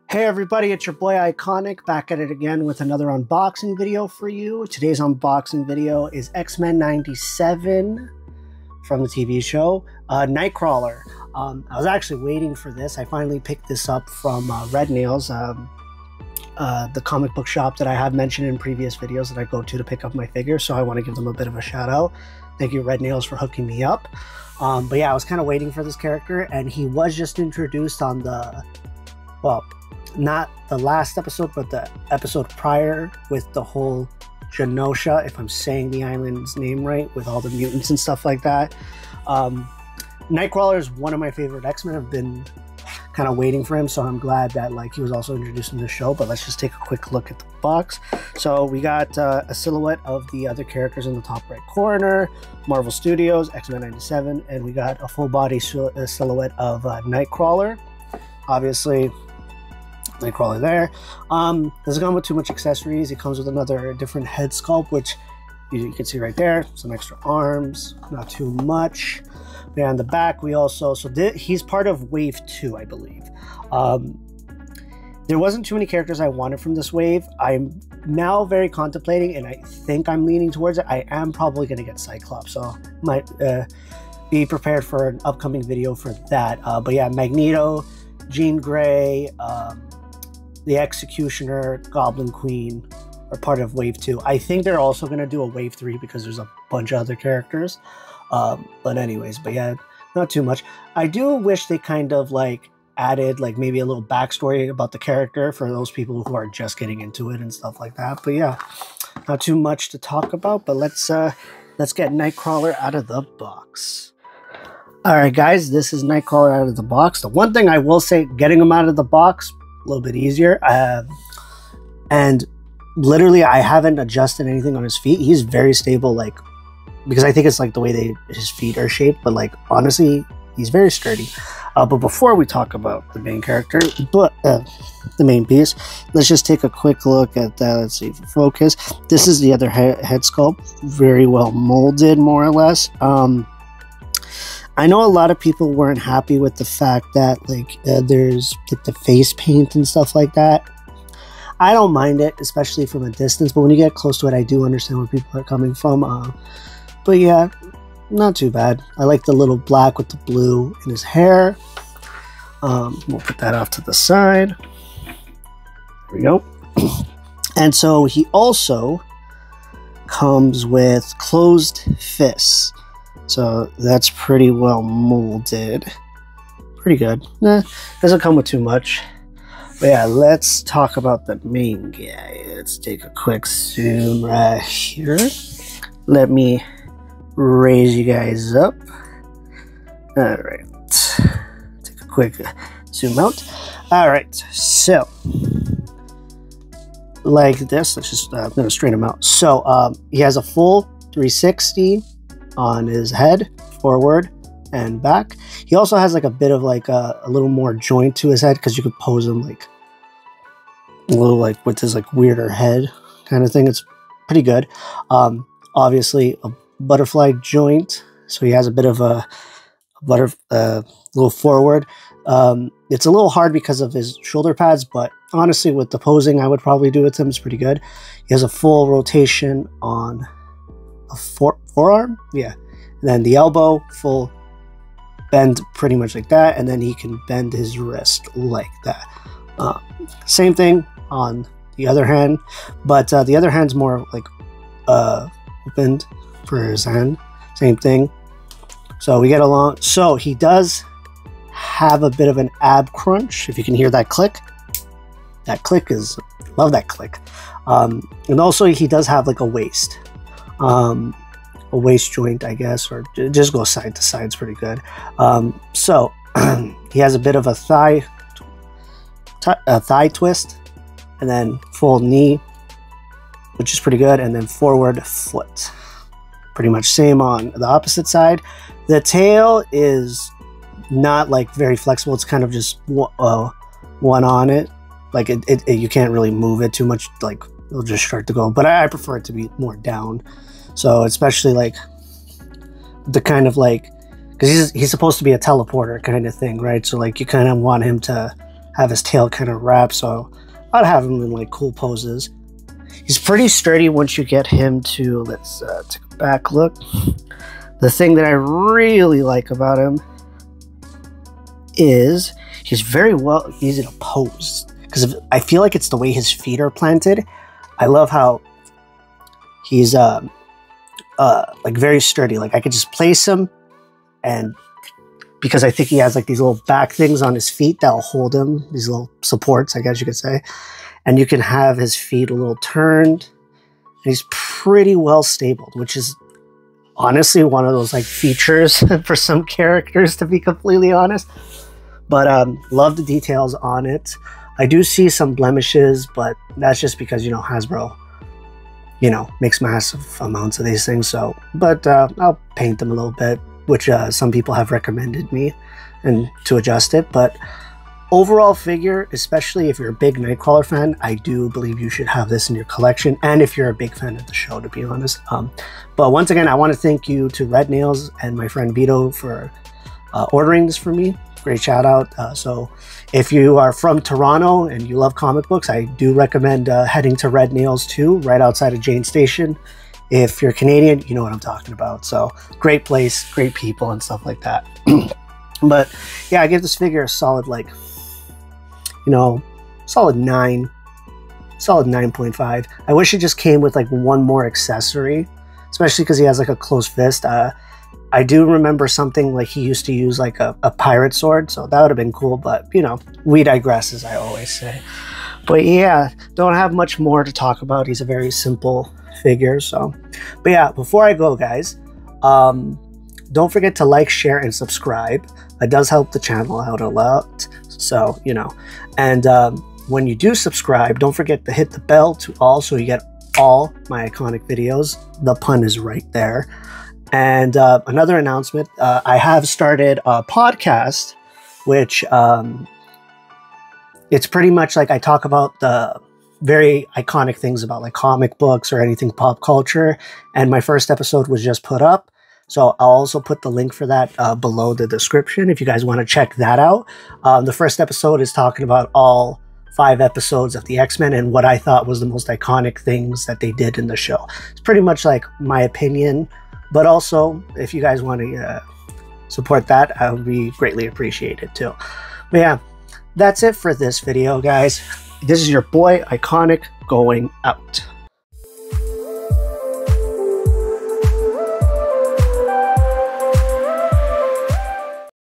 Hey everybody, it's your boy Iconic back at it again with another unboxing video for you. Today's unboxing video is X-Men 97 from the TV show, Nightcrawler. I was actually waiting for this. I finally picked this up from Red Nails, the comic book shop that I have mentioned in previous videos that I go to pick up my figures, so I want to give them a bit of a shout out. Thank you, Red Nails, for hooking me up. But yeah, I was kind of waiting for this character, and he was just introduced on the, well, not the last episode, but the episode prior with the whole Genosha, if I'm saying the island's name right, with all the mutants and stuff like that. Nightcrawler is one of my favorite X-Men. I've been kind of waiting for him, so I'm glad that he was also introduced in the show. But let's just take a quick look at the box. So we got a silhouette of the other characters in the top right corner, Marvel Studios, X-Men 97, and we got a full body silhouette of Nightcrawler. Obviously, Nightcrawler there. Doesn't come with too much accessories. It comes with another different head sculpt, which you can see right there. Some extra arms, not too much. But on the back, we also, he's part of Wave 2, I believe. There wasn't too many characters I wanted from this wave. I'm now very contemplating, and I think I'm leaning towards it. I am probably going to get Cyclops, so might be prepared for an upcoming video for that. But yeah, Magneto, Jean Grey, the Executioner, Goblin Queen are part of Wave 2. I think they're also going to do a Wave 3 because there's a bunch of other characters. But anyways, but yeah, not too much. I do wish they kind of added maybe a little backstory about the character for those people who are just getting into it and stuff like that. But yeah, not too much to talk about, but let's get Nightcrawler out of the box. Alright guys, this is Nightcrawler out of the box. The one thing I will say, getting him out of the box, a little bit easier. And literally, I haven't adjusted anything on his feet. He's very stable, because I think it's the way his feet are shaped, but honestly, he's very sturdy. But before we talk about the main character, the main piece, let's just take a quick look at that. Let's see if it focus. This is the other head sculpt, very well molded, more or less. I know a lot of people weren't happy with the fact that there's the face paint and stuff like that. I don't mind it, especially from a distance, but when you get close to it, I do understand where people are coming from. But yeah, not too bad. I like the little black with the blue in his hair. We'll put that off to the side. There we go. And so he also comes with closed fists. So that's pretty well molded. Pretty good. Doesn't come with too much. But yeah, let's talk about the main guy. Let's take a quick zoom right here. Let me raise you guys up. Alright. Take a quick zoom out. Alright, so like this, let's just I'm gonna straighten him out. So he has a full 360 on his head, forward and back. He also has a bit of a little more joint to his head, because you could pose him a little with his weirder head kind of thing. It's pretty good. Obviously a butterfly joint, so he has a bit of a little forward. It's a little hard because of his shoulder pads, but honestly with the posing I would probably do with him, it's pretty good. He has a full rotation on a forearm, yeah, and then the elbow, full bend pretty much like that, and then he can bend his wrist like that. Same thing on the other hand, but the other hand's more opened for his hand. Same thing. So we get along. So he does have a bit of an ab crunch, if you can hear that click. That click is, love that click. And also he does have a waist. A waist joint, I guess, or just go side to side. It's pretty good. So he has a bit of a thigh twist, and then full knee, which is pretty good, and then forward foot. Pretty much same on the opposite side. The tail is not very flexible. It's kind of just one on it. You can't really move it too much. It'll just start to go. But I prefer it to be more down. So especially the kind of because he's supposed to be a teleporter kind of thing, right? So you kind of want him to have his tail kind of wrapped, so I'd have him in like cool poses. He's pretty sturdy once you get him to, let's take a back look. The thing that I really like about him is he's very well easy to pose, because I feel like it's the way his feet are planted. I love how he's like very sturdy. Like I could just place him, and because I think he has like these little back things on his feet that'll hold him, these little supports, I guess you could say. And you can have his feet a little turned, and he's pretty well stabled, which is honestly one of those like features for some characters, to be completely honest. But love the details on it. I do see some blemishes, but that's just because, you know, Hasbro, you know, makes massive amounts of these things. So, but I'll paint them a little bit, which some people have recommended me and to adjust it. But overall figure, especially if you're a big Nightcrawler fan, I do believe you should have this in your collection. And if you're a big fan of the show, to be honest. But once again, I want to thank you to Red Nails and my friend Vito for ordering this for me. Great shout out. So if you are from Toronto and you love comic books, I do recommend heading to Red Nails too, right outside of Jane Station. If you're Canadian, you know what I'm talking about. So great place, great people and stuff like that. But yeah, I give this figure a solid, like, you know, solid 9, solid 9.5. I wish it just came with like one more accessory, especially because he has like a closed fist. I do remember something like he used to use like a pirate sword, so that would have been cool, but you know, we digress, as I always say. But yeah, don't have much more to talk about. He's a very simple figure, so. But yeah, before I go, guys, don't forget to like, share, and subscribe. It does help the channel out a lot, so, you know. And when you do subscribe, don't forget to hit the bell to all, so you get all my iconic videos. The pun is right there. And another announcement, I have started a podcast, which it's pretty much like I talk about the very iconic things about like comic books or anything pop culture. And my first episode was just put up. So I'll also put the link for that below the description if you guys want to check that out. The first episode is talking about all 5 episodes of the X-Men and what I thought was the most iconic things that they did in the show. It's pretty much like my opinion. But also, if you guys want to support that, I would be greatly appreciated too. But yeah, that's it for this video, guys. This is your boy Iconic going out.